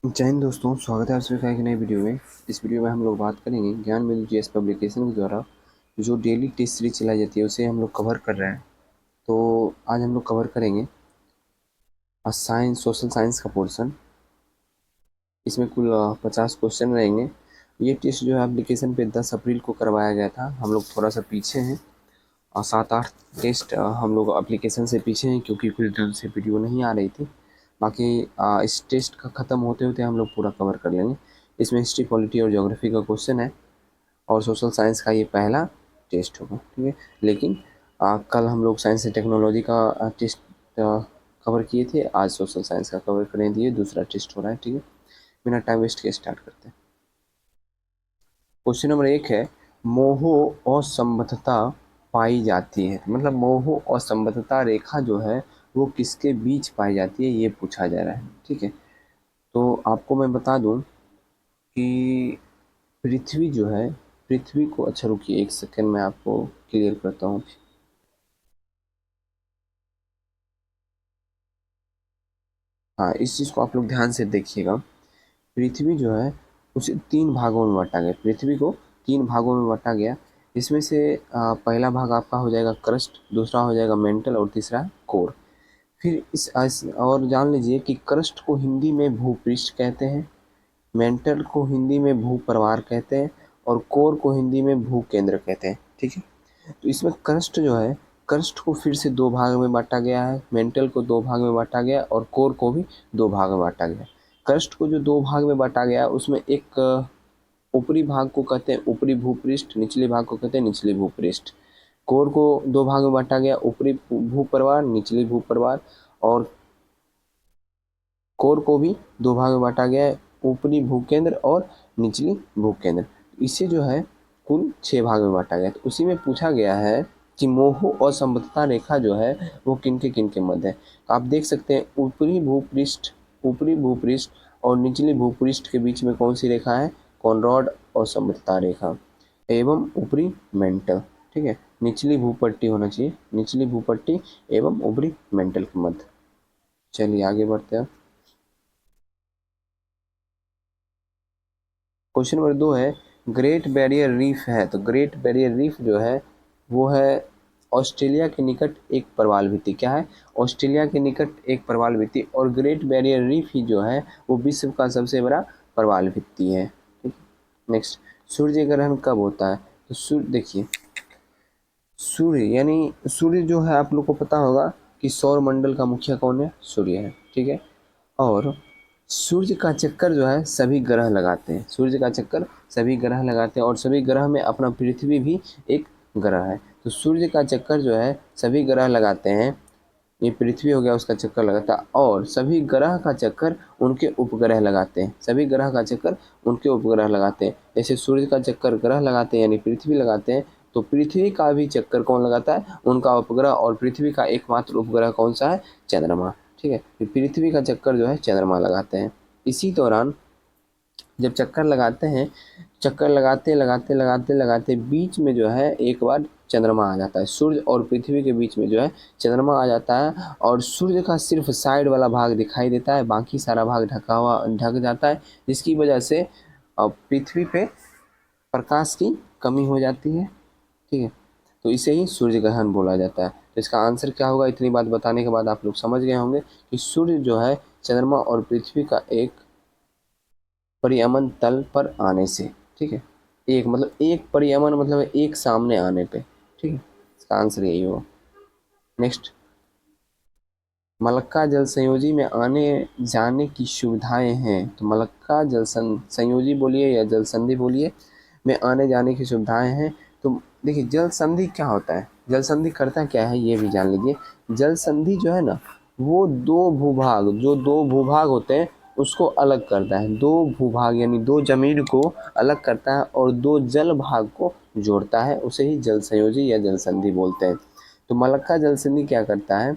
जय हिंद दोस्तों, स्वागत है आप सभी का एक नई वीडियो में। इस वीडियो में हम लोग बात करेंगे ज्ञान मेल जीएस पब्लिकेशन के द्वारा जो डेली टेस्ट सीरीज चलाई जाती है उसे हम लोग कवर कर रहे हैं। तो आज हम लोग कवर करेंगे साइंस सोशल साइंस का पोर्शन। इसमें कुल 50 क्वेश्चन रहेंगे। ये टेस्ट जो है एप्लीकेशन पे 10 अप्रैल को करवाया गया था। हम लोग थोड़ा सा पीछे हैं और 7-8 टेस्ट हम लोग एप्लीकेशन से पीछे हैं क्योंकि कुछ दिन से वीडियो नहीं आ रही थी। बाकी इस टेस्ट का ख़त्म होते होते हम लोग पूरा कवर कर लेंगे। इसमें हिस्ट्री, पॉलिटी और ज्योग्राफी का क्वेश्चन है और सोशल साइंस का ये पहला टेस्ट होगा, ठीक है। लेकिन कल हम लोग साइंस एंड टेक्नोलॉजी का टेस्ट कवर किए थे, आज सोशल साइंस का कवर करें, ये दूसरा टेस्ट हो रहा है, ठीक है। बिना टाइम वेस्ट के स्टार्ट करते हैं। क्वेश्चन नंबर 1 है, मोह असंबद्धता पाई जाती है। मतलब मोह असंबद्धता रेखा जो है वो किसके बीच पाई जाती है, ये पूछा जा रहा है, ठीक है। तो आपको मैं बता दूं कि पृथ्वी जो है, पृथ्वी को, अच्छा रुकिए एक सेकंड में आपको क्लियर करता हूँ। हाँ, इस चीज़ को आप लोग ध्यान से देखिएगा। पृथ्वी जो है उसे 3 भागों में बांटा गया। पृथ्वी को 3 भागों में बांटा गया। इसमें से पहला भाग आपका हो जाएगा क्रस्ट, दूसरा हो जाएगा मेंटल और तीसरा कोर। फिर और जान लीजिए कि क्रस्ट को हिंदी में भूपृष्ठ कहते हैं, मेंटल को हिंदी में भूपरिवार कहते हैं और कोर को हिंदी में भूकेंद्र कहते हैं, ठीक है। तो इसमें क्रस्ट जो है, क्रस्ट को फिर से 2 भाग में बांटा गया है, मेंटल को 2 भाग में बांटा गया और कोर को भी 2 भाग में बांटा गया। क्रस्ट को जो 2 भाग में बांटा गया उसमें एक ऊपरी भाग को कहते हैं ऊपरी भूपृष्ठ, निचले भाग को कहते हैं निचले भूपृष्ठ। कोर को 2 भाग में बांटा गया, ऊपरी भूपरिवार, निचली भूपरिवार। और कोर को भी 2 भाग में बांटा गया है, ऊपरी भूकेंद्र और निचली भूकेंद्र। इसे जो है कुल 6 भाग में बांटा गया। तो उसी में पूछा गया है कि मोह और समबद्धता रेखा जो है वो किनके मध्य है। तो आप देख सकते हैं ऊपरी भूपृष्ठ और निचली भूपृष्ठ के बीच में कौन सी रेखा है, कॉनरॉड और समबद्धता रेखा एवं ऊपरी मेंटल, ठीक है। निचली भूपट्टी होना चाहिए, निचली भूपट्टी एवं ऊपरी मेंटल के मध्य। चलिए आगे बढ़ते हैं। क्वेश्चन नंबर 2 है, ग्रेट बैरियर रीफ है। तो ग्रेट बैरियर रीफ जो है वो है ऑस्ट्रेलिया के निकट एक प्रवाल भित्ति। क्या है, ऑस्ट्रेलिया के निकट एक प्रवाल भित्ति। और ग्रेट बैरियर रीफ ही जो है वो विश्व का सबसे बड़ा प्रवाल भित्ति है, ठीक। नेक्स्ट, सूर्य ग्रहण कब होता है। तो सूर्य देखिए, सूर्य यानी सूर्य जो है आप लोग को पता होगा कि सौर मंडल का मुखिया कौन है, सूर्य है, ठीक है। और सूर्य का चक्कर जो है सभी ग्रह लगाते हैं, सूर्य का चक्कर सभी ग्रह लगाते हैं और सभी ग्रह में अपना पृथ्वी भी एक ग्रह है। तो सूर्य का चक्कर जो है सभी ग्रह लगाते हैं। ये पृथ्वी हो गया, उसका चक्कर लगाता है और सभी ग्रह का चक्कर उनके उपग्रह लगाते हैं, सभी ग्रह का चक्कर उनके उपग्रह लगाते हैं। जैसे सूर्य का चक्कर ग्रह लगाते हैं यानी पृथ्वी लगाते हैं, तो पृथ्वी का भी चक्कर कौन लगाता है, उनका उपग्रह। और पृथ्वी का एकमात्र उपग्रह कौन सा है, चंद्रमा, ठीक है। पृथ्वी का चक्कर जो है चंद्रमा लगाते हैं। इसी दौरान जब चक्कर लगाते हैं, चक्कर लगाते लगाते लगाते लगाते बीच में जो है एक बार चंद्रमा आ जाता है, सूर्य और पृथ्वी के बीच में जो है चंद्रमा आ जाता है और सूर्य का सिर्फ साइड वाला भाग दिखाई देता है, बाकी सारा भाग ढक जाता है, जिसकी वजह से पृथ्वी पे प्रकाश की कमी हो जाती है, ठीक है। तो इसे ही सूर्य ग्रहण बोला जाता है। तो इसका आंसर क्या होगा, इतनी बात बताने के बाद आप लोग समझ गए होंगे कि सूर्य जो है चंद्रमा और पृथ्वी का एक परियमन तल पर आने से, ठीक है। एक मतलब एक परियमन मतलब एक सामने आने पे, ठीक है। इसका आंसर यही होगा। नेक्स्ट, मलक्का जल संयोजी में आने जाने की सुविधाएं हैं। तो मलक्का जल संयोजी बोलिए या जल संधि बोलिए, में आने जाने की सुविधाएं हैं। तो देखिए जल संधि क्या होता है, जल संधि करता क्या है ये भी जान लीजिए। जल संधि जो है ना वो दो भूभाग होते हैं उसको अलग करता है। दो भूभाग यानी दो जमीन को अलग करता है और दो जल भाग को जोड़ता है, उसे ही जल संयोजी या जल संधि बोलते हैं। तो मलक्का जल संधि क्या करता है,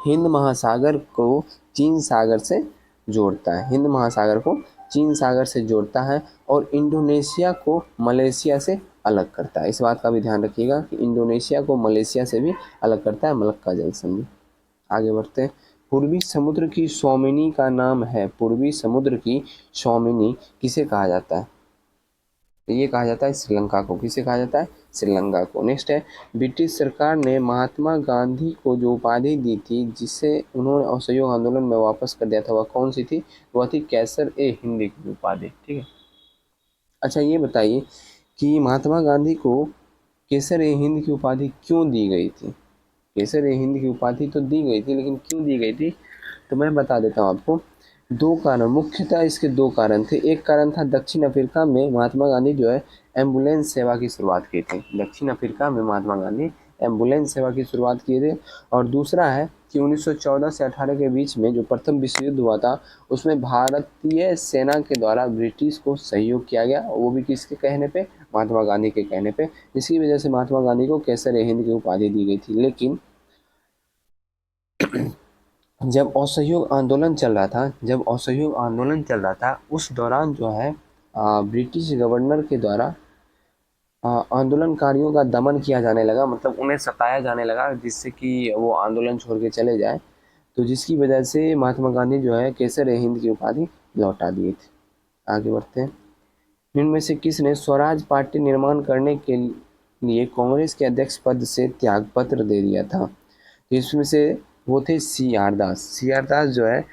हिंद महासागर को चीन सागर से जोड़ता है, हिंद महासागर को चीन सागर से जोड़ता है और इंडोनेशिया को मलेशिया से अलग करता है। इस बात का भी ध्यान रखिएगा कि इंडोनेशिया को मलेशिया से भी अलग करता है मलक्का जल संधि। आगे बढ़ते हैं। पूर्वी समुद्र की स्वामिनी का नाम है, पूर्वी समुद्र की स्वामिनी किसे कहा जाता है? तो ये कहा जाता है श्रीलंका को। किसे कहा जाता है? श्रीलंका को। नेक्स्ट है, ब्रिटिश सरकार ने महात्मा गांधी को जो उपाधि दी थी जिसे उन्होंने असहयोग आंदोलन में वापस कर दिया था, वह कौन सी थी? वह थी कैसर ए हिंद की उपाधि। ठीक है। अच्छा ये बताइए कि महात्मा गांधी को केसर ए हिंद की उपाधि क्यों दी गई थी? केसर ए हिंद की उपाधि तो दी गई थी, लेकिन क्यों दी गई थी तो मैं बता देता हूँ आपको। दो कारण, मुख्यतः इसके दो कारण थे। एक कारण था दक्षिण अफ्रीका में महात्मा गांधी जो है एम्बुलेंस सेवा की शुरुआत की थी। दक्षिण अफ्रीका में महात्मा गांधी एम्बुलेंस सेवा की शुरुआत किए थे। और दूसरा है कि 1914 से 18 के बीच में जो प्रथम विश्व युद्ध हुआ था उसमें भारतीय सेना के द्वारा ब्रिटिश को सहयोग किया गया, वो भी किसके कहने पे? महात्मा गांधी के कहने पे, जिसकी वजह से महात्मा गांधी को केसर ए हिंद की उपाधि दी गई थी। लेकिन जब असहयोग आंदोलन चल रहा था, उस दौरान जो है ब्रिटिश गवर्नर के द्वारा आंदोलनकारियों का दमन किया जाने लगा, मतलब उन्हें सताया जाने लगा जिससे कि वो आंदोलन छोड़ के चले जाए। तो जिसकी वजह से महात्मा गांधी जो है केसर ए हिंद की उपाधि लौटा दिए थे। आगे बढ़ते हैं। इनमें से किसने स्वराज पार्टी निर्माण करने के लिए कांग्रेस के अध्यक्ष पद से त्यागपत्र दे दिया था? तो इसमें से वो थे सी आर दास। सी आर दास जो है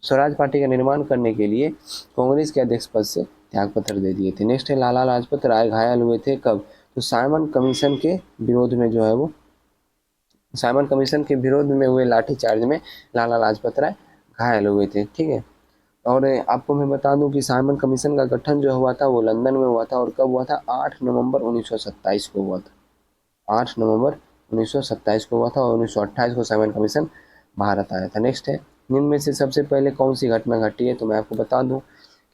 स्वराज पार्टी का निर्माण करने के लिए कांग्रेस के अध्यक्ष पद से त्यागपत्र दे दिए थे। नेक्स्ट है, लाला लाजपत राय घायल हुए थे कब? तो साइमन कमीशन के विरोध में जो है वो, साइमन कमीशन के विरोध में हुए लाठीचार्ज में लाला लाजपत राय घायल हुए थे। ठीक है। और आपको मैं बता दूं कि साइमन कमीशन का गठन जो हुआ था वो लंदन में हुआ था, और कब हुआ था? 8 नवंबर 1927 को हुआ था। 8 नवंबर 1927 को हुआ था, और 1928 को साइमन कमीशन भारत आया था। नेक्स्ट है, निम्न में से सबसे पहले कौन सी घटना घटी है? तो मैं आपको बता दूं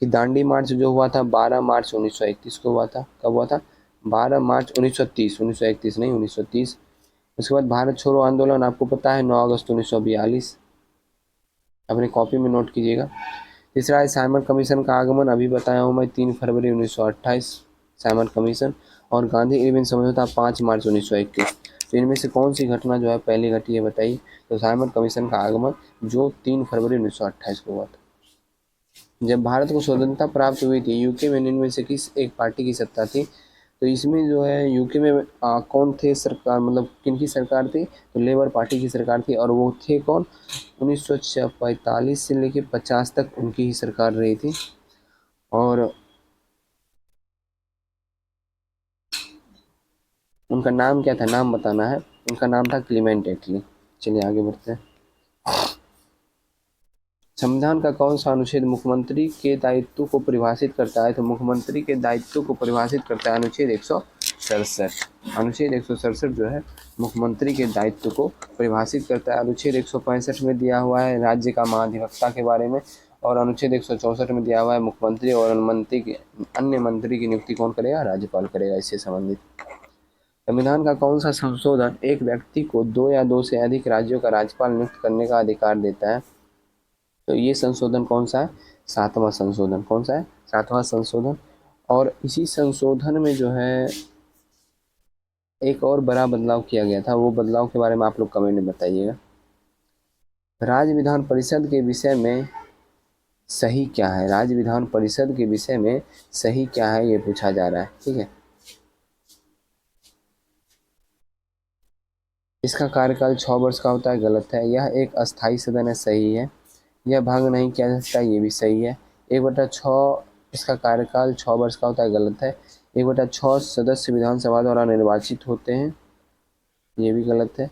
कि दांडी मार्च जो हुआ था 12 मार्च 1931 को हुआ था। कब हुआ था? 12 मार्च 1930, 1931 नहीं, 1930। उसके बाद भारत छोड़ो आंदोलन आपको पता है 9 अगस्त 1942, अपने कॉपी में नोट कीजिएगा। तीसरा है साइमन कमीशन का आगमन, अभी बताया हूँ मैं, 3 फरवरी 1928 साइमन कमीशन। और गांधी इरविन समझौता 5 मार्च 1921। तो इनमें से कौन सी घटना जो है पहली घटी है बताइए? तो साइमन कमीशन का आगमन जो 3 फरवरी 1928 को हुआ था। जब भारत को स्वतंत्रता प्राप्त हुई थी यूके में इनमें से किस एक पार्टी की सत्ता थी? तो इसमें जो है यूके में कौन थे सरकार, मतलब किनकी सरकार थी? तो लेबर पार्टी की सरकार थी। और वो थे कौन? 1945 से लेके 50 तक उनकी ही सरकार रही थी। और उनका नाम क्या था? नाम बताना है। उनका नाम था क्लीमेंट एटली। चलिए आगे बढ़ते हैं। संविधान का कौन सा अनुच्छेद मुख्यमंत्री के दायित्व को परिभाषित करता है? तो मुख्यमंत्री के दायित्व को परिभाषित करता है अनुच्छेद 167। अनुच्छेद 167 जो है मुख्यमंत्री के दायित्व को परिभाषित करता है। अनुच्छेद 165 में दिया हुआ है राज्य का महाधिवक्ता के बारे में, और अनुच्छेद 164 में दिया हुआ है मुख्यमंत्री और अन्य मंत्री की नियुक्ति कौन करेगा? राज्यपाल करेगा। इससे संबंधित संविधान का कौन सा संशोधन एक व्यक्ति को 2 या 2 से अधिक राज्यों का राज्यपाल नियुक्त करने का अधिकार देता है? तो ये संशोधन कौन सा है? 7वां संशोधन। कौन सा है? 7वां संशोधन। और इसी संशोधन में जो है एक और बड़ा बदलाव किया गया था, वो बदलाव के बारे में आप लोग कमेंट में बताइएगा। राज्य विधान परिषद के विषय में सही क्या है? राज्य विधान परिषद के विषय में सही क्या है ये पूछा जा रहा है। ठीक है। इसका कार्यकाल 6 वर्ष का होता है, गलत है। यह एक अस्थायी सदन है, सही है। यह भंग नहीं किया जा सकता, ये भी सही है। 1/6 इसका कार्यकाल 6 वर्ष का होता है, गलत है। 1/6 सदस्य विधानसभा द्वारा निर्वाचित होते हैं, ये भी गलत है।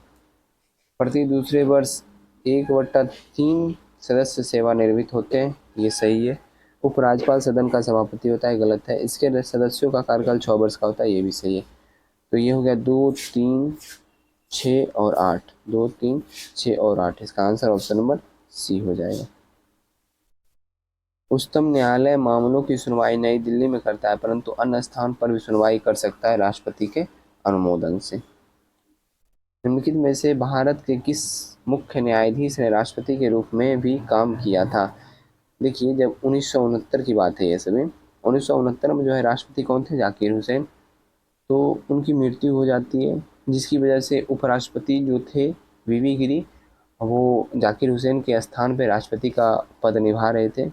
प्रति दूसरे वर्ष 1/3 सदस्य सेवानिवृत्त होते हैं, ये सही है। उपराज्यपाल सदन का सभापति होता है, गलत है। इसके सदस्यों का कार्यकाल 6 वर्ष का होता है, ये भी सही है। तो ये हो गया 2, 3, 6 और 8। 2, 3, 6 और 8, इसका आंसर ऑप्शन नंबर सी हो जाएगा। उच्चतम न्यायालय मामलों की सुनवाई नई दिल्ली में करता है, परंतु अन्य स्थान पर भी सुनवाई कर सकता है राष्ट्रपति के अनुमोदन से। निम्नलिखित में से भारत के किस मुख्य न्यायाधीश ने राष्ट्रपति के रूप में भी काम किया था? देखिए, जब 1969 की बात है, ये सभी 1969 में जो है राष्ट्रपति कौन थे? जाकिर हुसैन। तो उनकी मृत्यु हो जाती है, जिसकी वजह से उपराष्ट्रपति जो थे वीवी गिरी, वो जाकिर हुसैन के स्थान पर राष्ट्रपति का पद निभा रहे थे।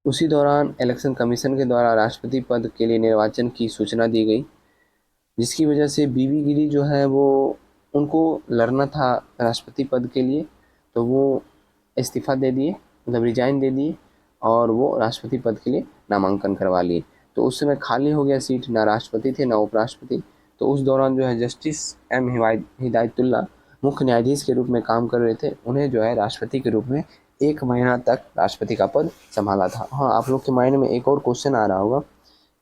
उसी दौरान इलेक्शन कमीशन के द्वारा राष्ट्रपति पद के लिए निर्वाचन की सूचना दी गई, जिसकी वजह से बीबी गिरी जो है वो उनको लड़ना था राष्ट्रपति पद के लिए, तो वो इस्तीफ़ा दे दिए, मतलब रिजाइन दे दिए और वो राष्ट्रपति पद के लिए नामांकन करवा लिए। तो उस समय खाली हो गया सीट, ना राष्ट्रपति थे ना उपराष्ट्रपति। तो उस दौरान जो है जस्टिस एम हिदायतुल्ला मुख्य न्यायाधीश के रूप में काम कर रहे थे। उन्हें जो है राष्ट्रपति के रूप में 1 महीना तक राष्ट्रपति का पद संभाला था। हाँ, आप लोग के माइंड में एक और क्वेश्चन आ रहा होगा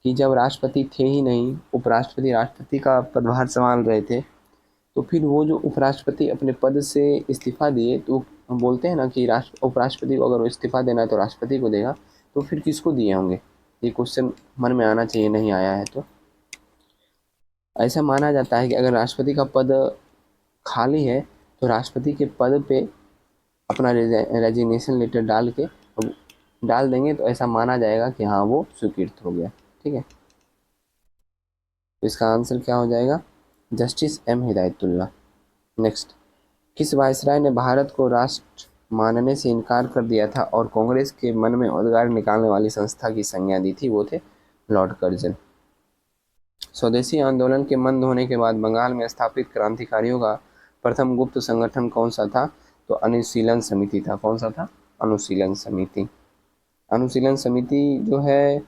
कि जब राष्ट्रपति थे ही नहीं, उपराष्ट्रपति राष्ट्रपति का पदभार संभाल रहे थे, तो फिर वो जो उपराष्ट्रपति अपने पद से इस्तीफ़ा दिए, तो बोलते हैं ना कि उपराष्ट्रपति को अगर वो इस्तीफ़ा देना है तो राष्ट्रपति को देगा, तो फिर किसको दिए होंगे? ये क्वेश्चन मन में आना चाहिए, नहीं आया है तो। ऐसा माना जाता है कि अगर राष्ट्रपति का पद खाली है तो राष्ट्रपति के पद पे अपना रेजिग्नेशन लेटर डाल देंगे, तो ऐसा माना जाएगा कि हाँ वो स्वीकृत हो गया। ठीक है, तो इसका आंसर क्या हो जाएगा? Justice M Hidayatullah. नेक्स्ट, किस वायसराय ने भारत को राष्ट्र मानने से इनकार कर दिया था और कांग्रेस के मन में उद्गार निकालने वाली संस्था की संज्ञा दी थी? वो थे लॉर्ड कर्जन। स्वदेशी आंदोलन के मंद होने के बाद बंगाल में स्थापित क्रांतिकारियों का प्रथम गुप्त संगठन कौन सा था? तो अनुशीलन समिति था। कौन सा था? अनुशीलन समिति। अनुशीलन समिति जो है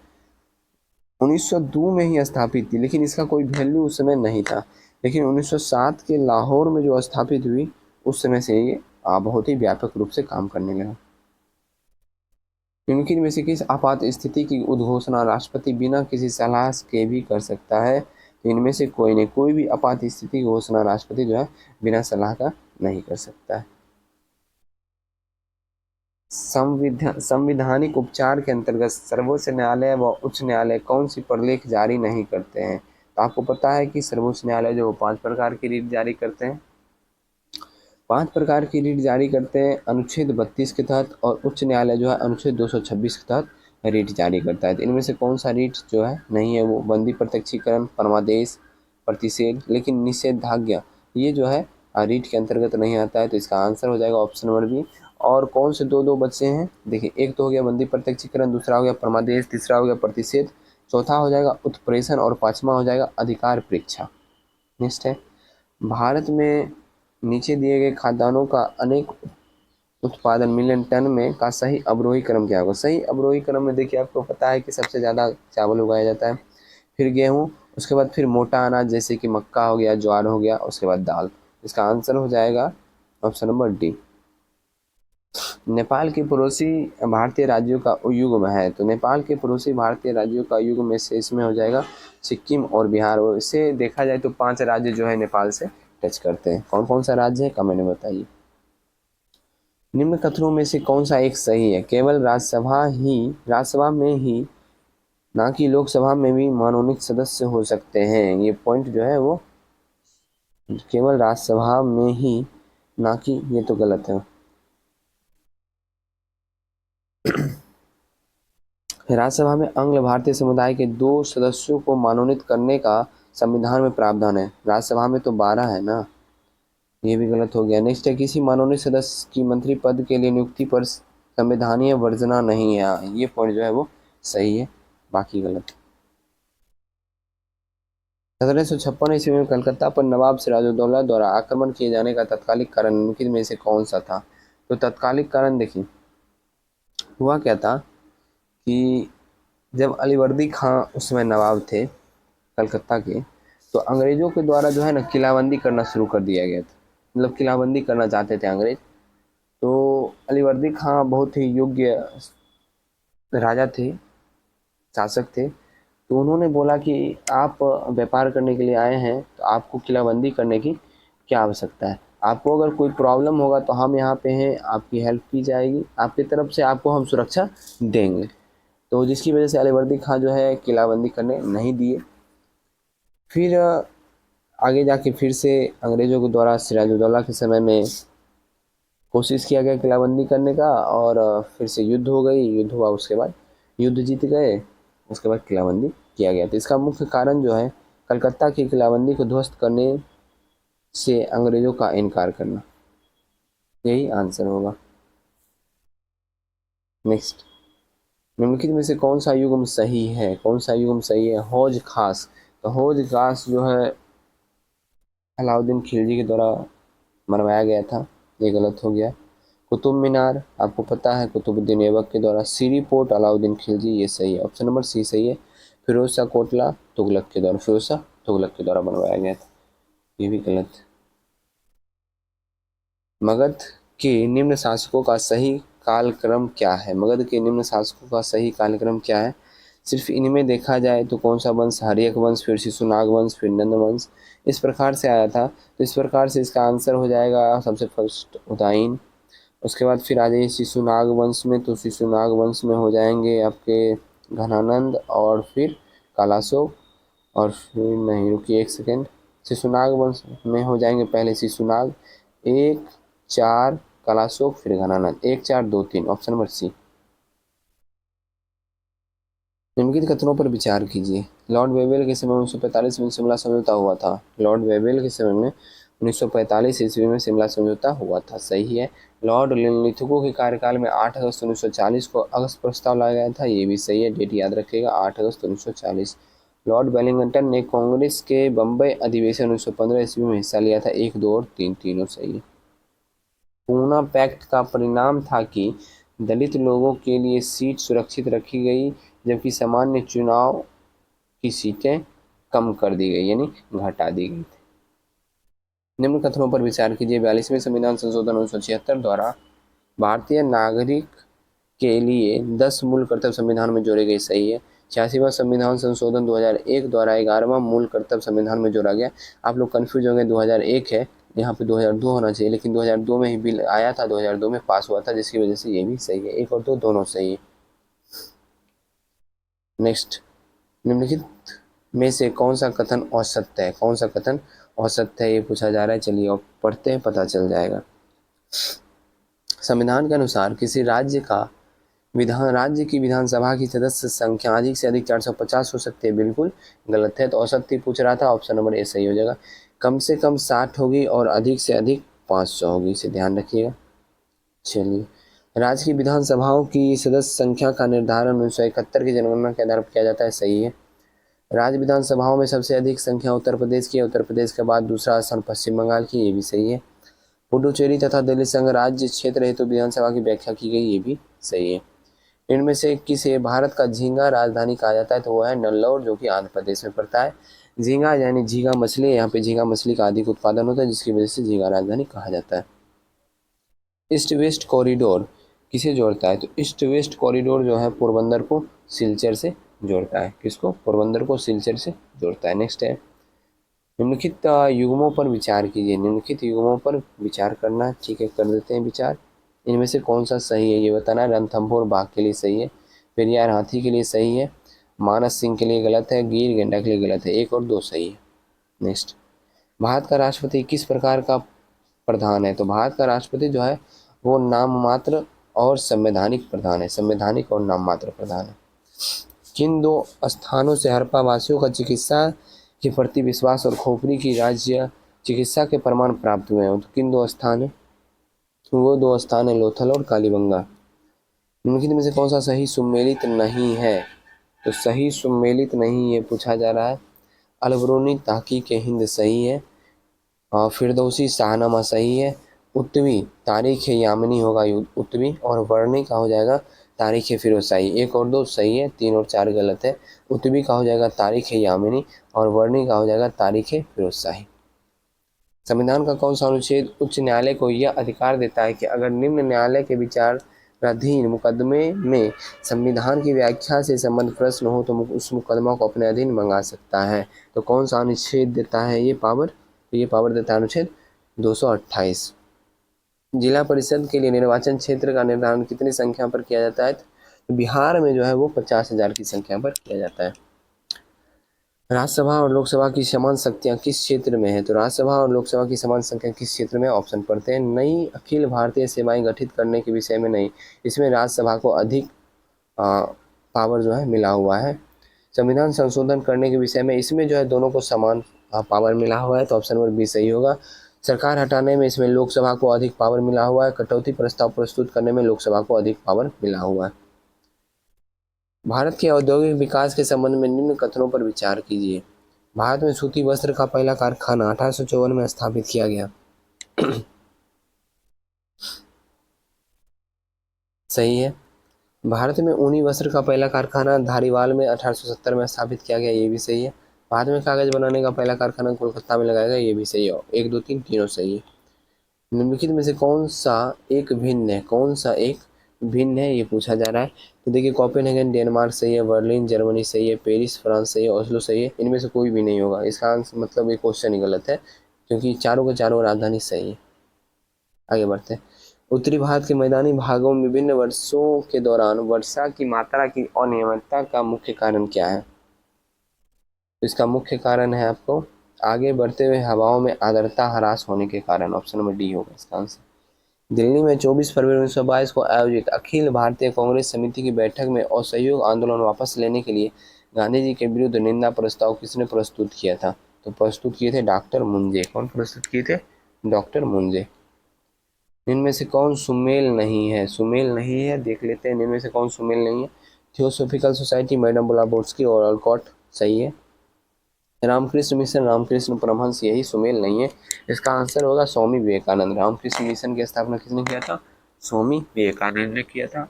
1902 में ही स्थापित थी, लेकिन इसका कोई वैल्यू उस समय नहीं था। लेकिन 1907 के लाहौर में जो स्थापित हुई, उस समय से ये बहुत ही व्यापक रूप से काम करने लगा। निम्नलिखित में से किस आपात स्थिति की उद्घोषणा राष्ट्रपति बिना किसी सलाह के भी कर सकता है? तो इनमें से कोई नहीं, कोई भी आपात स्थिति की घोषणा राष्ट्रपति जो है बिना सलाह का नहीं कर सकता है। संवैधानिक उपचार के अंतर्गत सर्वोच्च न्यायालय व उच्च न्यायालय कौन सी प्रलेख जारी नहीं करते हैं? तो आपको पता है कि सर्वोच्च न्यायालय जो 5 प्रकार की रीट जारी करते हैं। 5 प्रकार की रीट जारी करते हैं अनुच्छेद 32 के तहत, और उच्च न्यायालय जो है अनुच्छेद 226 के तहत रीट जारी करता है। तो इनमें से कौन सा रीट जो है नहीं है? वो बंदी प्रत्यक्षीकरण, परमादेश, प्रतिषेध, लेकिन निषेधाज्ञा ये जो है रीट के अंतर्गत नहीं आता है। तो इसका आंसर हो जाएगा ऑप्शन नंबर बी। और कौन से दो बचे हैं? देखिए, एक तो हो गया बंदी प्रत्यक्षीकरण, दूसरा हो गया परमादेश, तीसरा हो गया प्रतिषेध, चौथा हो जाएगा उत्प्रेषण और पांचवा हो जाएगा अधिकार परीक्षा। नेक्स्ट है, भारत में नीचे दिए गए खाद्यान्नों का अनेक उत्पादन मिलियन टन में का सही अवरोही क्रम क्या होगा? सही अवरोही क्रम में देखिए, आपको पता है कि सबसे ज़्यादा चावल उगाया जाता है, फिर गेहूँ, उसके बाद फिर मोटा अनाज जैसे कि मक्का हो गया, ज्वार हो गया, उसके बाद दाल। इसका आंसर हो जाएगा ऑप्शन नंबर डी। नेपाल के पड़ोसी भारतीय राज्यों का युग्म है। तो नेपाल के पड़ोसी भारतीय राज्यों का युग्म में से इसमें हो जाएगा सिक्किम और बिहार। और इसे देखा जाए तो 5 राज्य जो है नेपाल से टच करते हैं। कौन कौन सा राज्य है, कमेंट में बताइए। निम्न कथनों में से कौन सा एक सही है? केवल राज्यसभा में ही ना कि लोकसभा में भी मनोनीत सदस्य हो सकते हैं। ये पॉइंट जो है वो केवल राज्यसभा में ही, ना कि, ये तो गलत है। राज्यसभा में अंग्ल भारतीय समुदाय के 2 सदस्यों को मनोनीत करने का संविधान में प्रावधान है। राज्यसभा में तो 12 है ना, ये भी गलत हो गया। नेक्स्ट है, किसी मनोनीत सदस्य की मंत्री पद के लिए नियुक्ति पर संवैधानीय वर्जना नहीं है। ये पॉइंट जो है वो सही है, बाकी गलत। 1756 ईस्वी में कलकत्ता पर नवाब सिराजुद्दौला द्वारा आक्रमण किए जाने का तत्कालिक कारण निम्नलिखित में से कौन सा था? तो तत्कालिक कारण देखिए, हुआ क्या था कि जब अलीवर्दी खां उस समय नवाब थे कलकत्ता के, तो अंग्रेज़ों के द्वारा जो है ना किलाबंदी करना शुरू कर दिया गया था। मतलब किलाबंदी करना चाहते थे अंग्रेज। तो अलीवर्दी खां बहुत ही योग्य राजा थे, शासक थे। तो उन्होंने बोला कि आप व्यापार करने के लिए आए हैं, तो आपको किलाबंदी करने की क्या आवश्यकता है? आपको अगर कोई प्रॉब्लम होगा तो हम यहाँ पे हैं, आपकी हेल्प की जाएगी, आपकी तरफ से आपको हम सुरक्षा देंगे। तो जिसकी वजह से अलीवर्दी खां जो है किलाबंदी करने नहीं दिए। फिर आगे जाके फिर से अंग्रेज़ों के द्वारा सिराजुद्दौला के समय में कोशिश किया गया किलाबंदी करने का, और फिर से युद्ध हो गई। युद्ध हुआ, उसके बाद युद्ध जीत गए, उसके बाद किलाबंदी किया गया। तो इसका मुख्य कारण जो है कलकत्ता की किलाबंदी को ध्वस्त करने से अंग्रेज़ों का इनकार करना। यही आंसर होगा। नेक्स्ट, निम्नलिखित में से कौन सा युग्म सही है? कौन सा युग्म सही है? हौज खास। तो हौज खास जो है अलाउद्दीन खिलजी के द्वारा मरवाया गया था, ये गलत हो गया। कुतुब मीनार आपको पता है कुतुबुद्दीन ऐबक के द्वारा। सीरी पोर्ट अलाउद्दीन खिलजी, ये सही है, ऑप्शन नंबर सी सही है। फिरोज शाह कोटला तुगलक के द्वारा, फिरोज शाह तुगलक के द्वारा बनवाया गया था, ये भी गलत। मगध के निम्न शासकों का सही कालक्रम क्या है? मगध के निम्न शासकों का सही कालक्रम क्या है? सिर्फ इनमें देखा जाए तो कौन सा वंश? हर्यक वंश, फिर शिशुनाग वंश, फिर नंद वंश, इस प्रकार से आया था। तो इस प्रकार से इसका आंसर हो जाएगा सबसे फर्स्ट उदयन। उसके बाद फिर आ जाइए शिशुनाग वंश में, तो शिशुनाग वंश में हो जाएंगे आपके घनानंद और फिर कालाशोक, और फिर नहीं, रुकिए एक सेकेंड, शिशुनाग वंश में हो जाएंगे पहले शिशुनाग, 1 4 कालाशोक फिर घनानंद, 1 4 2 3, ऑप्शन नंबर सी। निम्नलिखित कथनों पर विचार कीजिए। लॉर्ड वेवेल के समय 1945 में शिमला समझौता हुआ था। लॉर्ड वेवेल के समय में 1945 ईस्वी में शिमला समझौता हुआ था, सही है। लॉर्ड लिथगो के कार्यकाल में 8 अगस्त 1940 को अगस्त प्रस्ताव लाया गया था, ये भी सही है, डेट याद रखिएगा 8 अगस्त 1940। लॉर्ड वेलिंगटन ने कांग्रेस के बम्बई अधिवेशन 1915 ईस्वी में हिस्सा लिया था, 1 2 और 3, तीनों सही है। पूना पैक्ट का परिणाम था कि दलित लोगों के लिए सीट सुरक्षित रखी गई, जबकि सामान्य चुनाव की सीटें कम कर दी गई, यानी घटा दी गई थी। निम्न कथनों पर विचार कीजिए। 42वें संविधान संशोधन 1976 द्वारा भारतीय नागरिक के लिए 10 मूल कर्तव्य संविधान में जोड़े गए, सही है। 86वां संविधान संशोधन 2001 द्वारा 11वां मूल कर्तव्य संविधान में जोड़ा गया। आप लोग कंफ्यूज होंगे, 2001 है, यहाँ पे 2002 होना चाहिए, लेकिन 2002 में ही बिल आया था, 2002 में पास हुआ था, जिसकी वजह से ये भी सही है, 1 और 2 दोनों सही है। नेक्स्ट, निम्नलिखित में से कौन सा कथन औसत्य है? कौन सा कथन औसत्य है, ये पूछा जा रहा है, चलिए और पढ़ते हैं, पता चल जाएगा। संविधान के अनुसार किसी राज्य की विधानसभा की सदस्य संख्या अधिक से अधिक 450 हो सकती है, बिल्कुल गलत है। तो औसत्य पूछ रहा था, ऑप्शन नंबर ए सही हो जाएगा। कम से कम 60 होगी और अधिक से अधिक 500 होगी, इसे ध्यान रखिएगा। चलिए, राज्य की विधानसभाओं की सदस्य संख्या का निर्धारण 1971 की जनगणना के आधार पर किया जाता है, सही है। राज्य विधानसभाओं में सबसे अधिक संख्या उत्तर प्रदेश की है, उत्तर प्रदेश के बाद दूसरा स्थान पश्चिम बंगाल की, ये भी सही है। पुडुचेरी तथा दिल्ली संघ राज्य क्षेत्र हेतु विधानसभा की व्याख्या की गई, ये भी सही है। इनमें से किसे भारत का झींगा राजधानी कहा जाता है? तो वो है नल्लौर, जो कि आंध्र प्रदेश में पड़ता है। झींगा यानी झींगा मछली, यहाँ पे झींगा मछली का अधिक उत्पादन होता है, जिसकी वजह से झींगा राजधानी कहा जाता है। ईस्ट वेस्ट कॉरिडोर किसे जोड़ता है? तो ईस्ट वेस्ट कॉरिडोर जो है पोरबंदर को सिलचर से जोड़ता है। किसको? पोरबंदर को सिलचर से जोड़ता है। नेक्स्ट है, निम्नलिखित युग्मों पर विचार कीजिए। निम्नलिखित युग्मों पर विचार करना, ठीक है, कर देते हैं विचार। इनमें से कौन सा सही है ये बताना है। रणथंभौर बाघ के लिए सही है, पेरियार हाथी के लिए सही है, मानस सिंह के लिए गलत है, गिर गेंडा के लिए गलत है, 1 और 2 सही है। नेक्स्ट, भारत का राष्ट्रपति किस प्रकार का प्रधान है? तो भारत का राष्ट्रपति जो है वो नाम मात्र और संवैधानिक प्रधान है, संवैधानिक और नाम मात्र प्रधान है। किन 2 स्थानों से हड़प्पा वासियों का चिकित्सा के प्रति विश्वास और खोपड़ी की राज्य चिकित्सा के प्रमाण प्राप्त हुए हैं? तो किन 2 स्थान है? तो वो 2 स्थान है लोथल और कालीबंगा। निम्नलिखित में से कौन सा सही सुमेलित नहीं है? तो सही सुमेलित नहीं ये पूछा जा रहा है। अलबरूनी तहकीक हिंद सही है, और फिरदौसी शाहनामा सही है, उत्तवी तारीख यामिनी होगा उत्तवी, और वर्णी का हो जाएगा तारीख फिरोजशाही, 1 और 2 सही है, 3 और 4 गलत है। उत्तवी का हो जाएगा तारीख यामिनी, और वर्णी का हो जाएगा तारीख फिरोजशाही। संविधान का कौन सा अनुच्छेद उच्च न्यायालय को यह अधिकार देता है कि अगर निम्न न्यायालय के विचाराधीन मुकदमे में संविधान की व्याख्या से संबंध प्रश्न हो तो उस मुकदमा को अपने अधीन मंगा सकता है? तो कौन सा अनुच्छेद देता है ये पावर? तो ये पावर देता है अनुच्छेद 228। जिला परिषद के लिए निर्वाचन क्षेत्र का निर्धारण कितनी संख्या पर किया जाता है? तो बिहार में जो है वो 50,000 की संख्या पर किया जाता है। राज्यसभा और लोकसभा की समान शक्तियां किस क्षेत्र में है? तो राज्यसभा और लोकसभा की समान संख्या किस क्षेत्र में? ऑप्शन पढ़ते हैं। नई अखिल भारतीय सेवाएं गठित करने के विषय में नहीं, इसमें राज्यसभा को अधिक पावर जो है मिला हुआ है। संविधान संशोधन करने के विषय में इसमें जो है दोनों को समान पावर मिला हुआ है, तो ऑप्शन नंबर बी सही होगा। सरकार हटाने में इसमें लोकसभा को अधिक पावर मिला हुआ है। कटौती प्रस्ताव प्रस्तुत करने में लोकसभा को अधिक पावर मिला हुआ है। भारत के औद्योगिक विकास के संबंध में निम्न कथनों पर विचार कीजिए। भारत में सूती वस्त्र का पहला कारखाना 1854 में स्थापित किया गया। सही है। भारत में ऊनी वस्त्र का पहला कारखाना धारीवाल में 1870 में स्थापित किया गया, ये भी सही है। भारत में कागज बनाने का पहला कारखाना कोलकाता में लगाया गया, ये भी सही है। 1, 2, 3 तीनों सही है। निम्नलिखित में से कौन सा एक भिन्न है, कौन सा एक भिन्न है, ये पूछा जा रहा है। तो देखिए, कोपेनहेगन डेनमार्क सही है, बर्लिन जर्मनी सही है, पेरिस फ्रांस सही है, ओस्लो सही है। इनमें से कोई भी नहीं होगा। इसका आंसर मतलब ये क्वेश्चन ही गलत है, क्योंकि चारों के चारों राजधानी सही है। आगे बढ़ते हैं। उत्तरी भारत के मैदानी भागों में विभिन्न वर्षों के दौरान वर्षा की मात्रा की अनियमितता का मुख्य कारण क्या है? तो इसका मुख्य कारण है आपको आगे बढ़ते हुए हवाओं में आर्द्रता ह्रास होने के कारण। ऑप्शन नंबर डी होगा इसका आंसर। दिल्ली में 24 फरवरी 1922 को आयोजित अखिल भारतीय कांग्रेस समिति की बैठक में असहयोग आंदोलन वापस लेने के लिए गांधी जी के विरुद्ध निंदा प्रस्ताव किसने प्रस्तुत किया था? तो प्रस्तुत किए थे डॉक्टर मुंजे। कौन प्रस्तुत किए थे? डॉक्टर मुंजे। इनमें से कौन सुमेल नहीं है? सुमेल नहीं है, देख लेते हैं इनमें से कौन सुमेल नहीं है। थियोसॉफिकल सोसाइटी, मैडम ब्लावत्स्की और अल्कॉट सही है। रामकृष्ण मिशन, रामकृष्ण परमहंस, यही सुमेल नहीं है। इसका आंसर होगा स्वामी विवेकानंद। रामकृष्ण मिशन की स्थापना किसने किया था? स्वामी विवेकानंद ने किया था।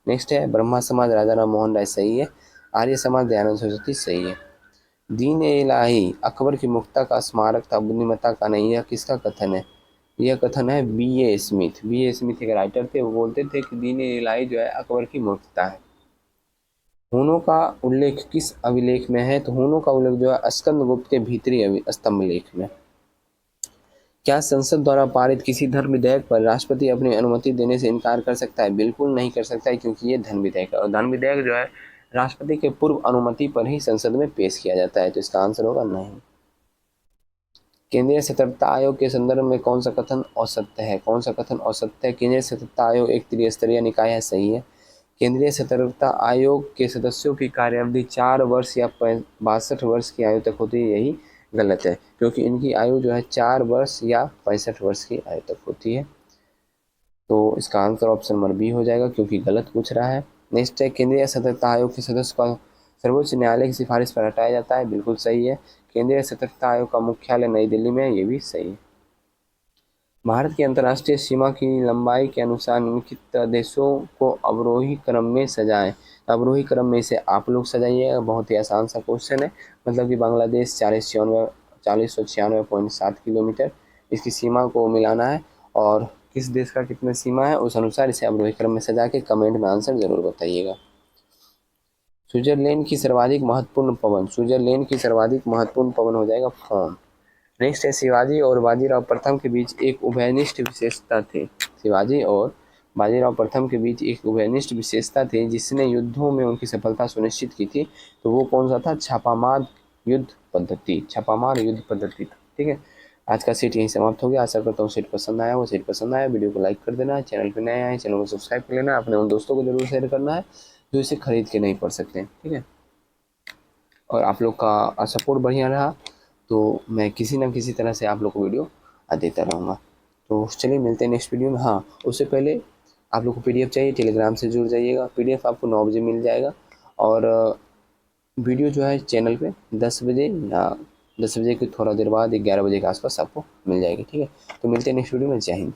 नेक्स्ट है ब्रह्मा समाज, राजा राम मोहन राय सही है। आर्य समाज, दयानंद सरस्वती सही है। दीन ए इलाही अकबर की मुक्ता का स्मारक था, बुद्धिमत्ता का नहीं। यह किसका कथन है? यह कथन है B.A. स्मिथ। B.A. स्मिथ एक राइटर थे, वो बोलते थे कि दीन ए इलाही जो है अकबर की मूर्खता है। हूणों का उल्लेख किस अभिलेख में है? तो हूणों का उल्लेख जो है स्कंदगुप्त के भीतरी स्तंभ लेख में। क्या संसद द्वारा पारित किसी धर्म विधेयक पर राष्ट्रपति अपनी अनुमति देने से इनकार कर सकता है? बिल्कुल नहीं कर सकता है, क्योंकि ये धन विधेयक है और धन विधेयक जो है राष्ट्रपति के पूर्व अनुमति पर ही संसद में पेश किया जाता है। तो इसका आंसर होगा नहीं। केंद्रीय सतर्कता आयोग के संदर्भ में कौन सा कथन असत्य है? कौन सा कथन असत्य है? केंद्रीय सतर्कता आयोग एक त्रिस्तरीय निकाय है, सही है। केंद्रीय सतर्कता आयोग के सदस्यों की कार्यावधि 4 वर्ष या 62 वर्ष की आयु तक होती है, यही गलत है, क्योंकि इनकी आयु जो है 4 वर्ष या 65 वर्ष की आयु तक होती है। तो इसका आंसर ऑप्शन नंबर बी हो जाएगा, क्योंकि गलत पूछ रहा है। नेक्स्ट है केंद्रीय सतर्कता आयोग के सदस्य का सर्वोच्च न्यायालय की सिफारिश पर हटाया जाता है, बिल्कुल सही है। केंद्रीय सतर्कता आयोग का मुख्यालय नई दिल्ली में है, ये भी सही है। भारत की अंतर्राष्ट्रीय सीमा की लंबाई के अनुसार निम्नलिखित देशों को अवरोही क्रम में सजाएं। अवरोही क्रम में इसे आप लोग सजाइएगा, बहुत ही आसान सा क्वेश्चन है। मतलब कि बांग्लादेश 496.7 किलोमीटर इसकी सीमा को मिलाना है, और किस देश का कितना सीमा है उस अनुसार इसे अवरोही क्रम में सजा के कमेंट में आंसर जरूर बताइएगा। स्विट्जरलैंड की सर्वाधिक महत्वपूर्ण पवन, स्विट्जरलैंड की सर्वाधिक महत्वपूर्ण पवन हो जाएगा फोन। नेक्स्ट है शिवाजी और बाजीराव प्रथम के बीच एक उभयनिष्ठ विशेषता थी। शिवाजी और बाजीराव प्रथम के बीच एक उभयनिष्ठ विशेषता थी जिसने युद्धों में उनकी सफलता सुनिश्चित की थी। तो वो कौन सा था? छापामार युद्ध पद्धति। छापामार युद्ध पद्धति था। ठीक है, आज का सेट यहीं समाप्त हो गया। आशा करता हूँ सेट पसंद आया हो। सेट पसंद आया वीडियो को लाइक कर देना है, चैनल पर नए आए चैनल को सब्सक्राइब कर लेना, अपने उन दोस्तों को जरूर शेयर करना है जो इसे खरीद के नहीं पढ़ सकते। ठीक है, और आप लोग का सपोर्ट बढ़िया रहा तो मैं किसी न किसी तरह से आप लोग को वीडियो देता रहूँगा। तो चलिए मिलते हैं नेक्स्ट वीडियो में। हाँ, उससे पहले आप लोग को PDF चाहिए, टेलीग्राम से जुड़ जाइएगा। PDF आपको 9 बजे मिल जाएगा, और वीडियो जो है चैनल पे 10 बजे या 10 बजे के थोड़ा देर बाद 11 बजे के आसपास आपको मिल जाएगी। ठीक है, तो मिलते हैं नेक्स्ट वीडियो में। जय हिंद।